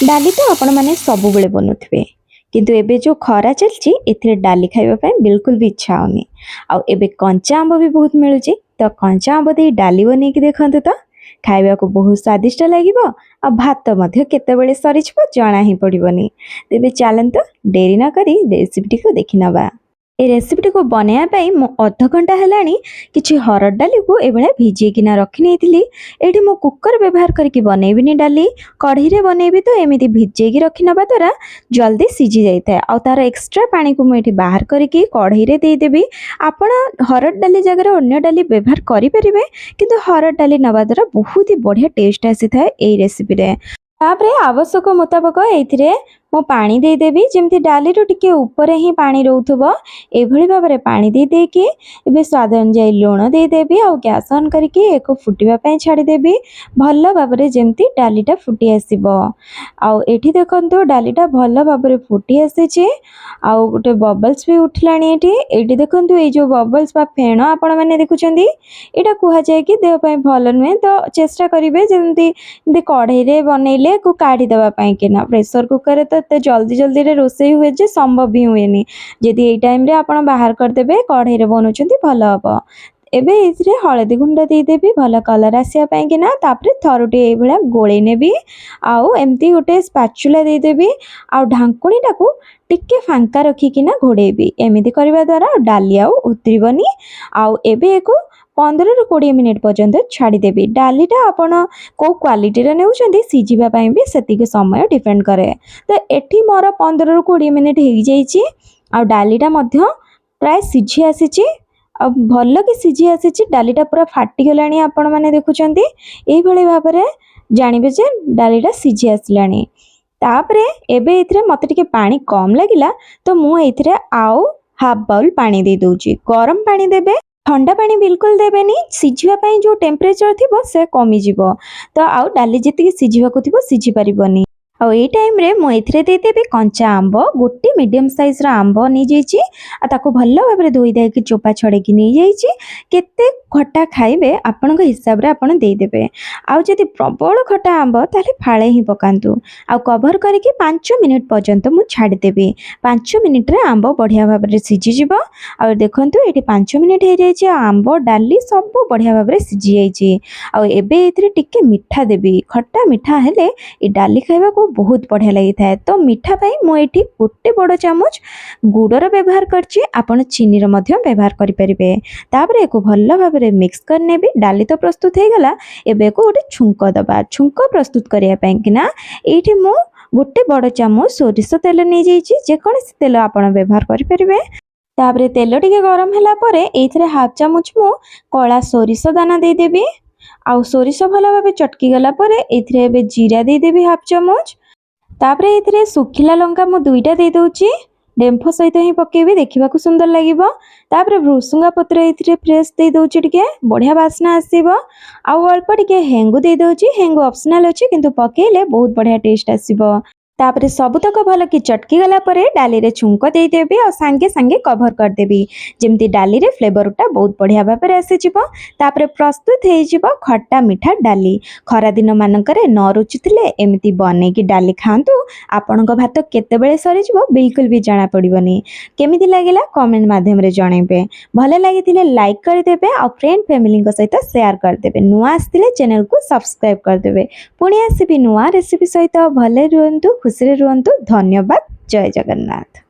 डाली तो आपण मैंने सब बेले बनुवे किंतु एबे जो खरा चलची एथिरे डाली खाइबा पय बिल्कुल भी इच्छा होनी। आउ एबे कंचा आंब भी बहुत मिलुची तो कंचा आंब दे डाली बनै कि देखंतु तो खाइबा को बहुत स्वादिष्ट लागिबो। आ भात मध्य केतेबेले सरीछिबो जणा ही पड़िबोनी। तेबे चलंतु डेरी न करी रेसिपी को देखि नबा। ए रेसिपी को बनाया पाई मो अध घंटा हेलानी किछि हरड डाली को ए भले भिजे किना रखि नेथिली। एठी मो कुकर व्यवहार करके बनैबिनी डाली कढ़ी रे बनैबी तो एमिति भिजे की रखि नबा द्वारा जल्दी सिझी जाइଥାଏ। आ तार एक्स्ट्रा पानी को मु एठी बाहर करके कढ़ी रे दे देबी। आपण हरड डाली जगह अन्य डाली व्यवहार करि परिबे किंतु हरड डाली नबा द्वारा बहुत ही बढ़िया टेस्ट आसीଥାଏ एई रेसिपी रे। तापरे आवश्यक मुताबक एथिरे मो पानी दे देबी जेमति डाली रो टिके ऊपर ही पानी रहउथबो एभली भाबरे पानी दे दे के एबे स्वाद अनुसार लूण दे देबी आ गैस ऑन करके एको फुटिबा पय छाडी देबी भल्ल भाबरे जेमति डालीटा फुटी आसीबो। आ एठी देखंतो डालीटा भल्ल भाबरे फुटी आसीचे आ गोटे बबल्स भी उठलानी। एठी देखंतो ए जो बबल्स बा फेण आपण माने देखुचंदी एटा कुहा जाय कि देह पय भल नुहे तो चेष्टा करिवे जेमति कढ़ई रे बनैले को काढ़ी देबा पय केना प्रेशर कुकर रे तो जल्दी जल्दी रे रोषेई हुए जे संभव भी हुएनी। जदि एई टाइम रे आपण बाहर कर देबे कढ़ई रे बनउचंती भल हबो। एबे इथरे हळदी गुंड दे देबी भल कलर आसिया पय केना तापरे थरुटी एई भला गोळै नेबी आउ एम्ति गोटे स्पैचुला दे देबी आउ ढांकुणी टाकू टिके फांका रखी किना घोड़ेबी। एमिति करबा द्वारा डाली आउ उतरिबनी। आउ एबे एको 15 ରୁ 20 मिनिट पर्यंत छाड़ी देबी। डालीटा आपण को क्वालिटी रे नेउचंदी सिझिबा पय भी सेतिक समय डिपेंड करे। तो एठी मोर 15 ରୁ 20 मिनिट हेइ जाईची आ डालीटा मध्य प्राय सिझी आसीची आ भल्ल कि सिझी आसीची। डालीटा पूरा फाटी गलानी आपण माने देखुचंदी एई भली भाबरे जानिबे जे डालीटा सिझी आसलानी। तापरे एबे इथरे मते टिके पानी कम लागिला तो मु एथिरे आउ हाफ बाउल पानी दे दोची। गरम पानी देबे ठंडा पानी बिल्कुल देबेनी सिझिबा पय जो टेम्परेचर थिबो से कमी जिवो तो आउ डाली जति सिझिबा को थिबो सिझी परिबोनी। आ ए टाइम रे मु एथिरे दे देबे कंचा आंब गोटे मीडियम साइज रा आंब नै जाईची आ ताको भल्ल भाबरे धोई दे के चोपा छडे की नै जाईची। केते खट्टा खाइबे आपन को हिसाब रे आपन दे देबे। आ जति प्रबल खट्टा आंब ताले फाळे ही पकांतु आ कवर करके 5 मिनिट पर्यंत मु छाडी देबे। 5 मिनिट रे आंब बढ़िया भाबरे सिझी जिवो। आ देखंतु एठी 5 मिनिट हे जाईची आंब डाली सब बढ़िया भाबरे सिझी जाईची। आ एबे एथिरे टिके मिठा देबी खट्टा मिठा हेले ए डाली खाइबा को बहुत बढ़िया लगी था। तो मीठा पाई मु एठी गोटे बड़ चामच गुड़र व्यवहार करछि आपण चीनी रो मध्य व्यवहार करि परिबे। तापरे एको भल्ल भाबरे मिक्स कर नेबी। डाली तो प्रस्तुत हे गला एबे को गोटे छुंक दबा। छुंक प्रस्तुत करिया पय किना एठी मु गोटे बड़ चामच सोरिष तेल नै जाईछि जे कोनसी तेल आपण व्यवहार करि परिबे। तापरे तेल टिके गरम होला परे एथिरे हाफ चामच मु कला सोरिष दाना दे देबी। आउ सोरिष भल भाबे चटकी गला परे एथिरे एबे जीरा दे देबी हाफ चामच। तापरे एथिरे सुखिला लंका मु दुईटा दे दोची डेम्फ सहित ही पकेबी देखिबा को सुंदर लागिबो। तापरे भृसुंगा पत्र एथिरे फ्रेश दे दोची टिके बढ़िया वासना आसीबो। आउ अल्प टिके हेंगु दे दोची। हेंगु ऑप्शनल अछि किंतु पकेले बहुत बढ़िया टेस्ट आसीबो। तापरे सबुतक भल कि चटकी गला परे डाली रे छुंक दे देबी और सांगे सांगे कवर कर देबी जेमति डाली रे फ्लेवरटा बहुत बढ़िया भाबरे आसी जिवो। तापरे प्रस्तुत हे जिवो खट्टा मीठा डाली। खरा दिन मानकरे न रुचिथिले एमिति बने कि डाली खांतु आपनक भात केतेबेले सरी जिवो बिल्कुल भी जाना पड़िबोनी। केमिति लागिला कमेंट माध्यम रे जणैबे। भले लागिथिले लाइक कर देबे और फ्रेंड फैमिली को सहित शेयर कर देबे। नुआ आस्तिले चैनल को सब्सक्राइब कर देबे। पुणी आसीबी नुआ रेसिपी सहित भले रुहंतु खुशी रे रुहंतु। धन्यवाद। जय जगन्नाथ।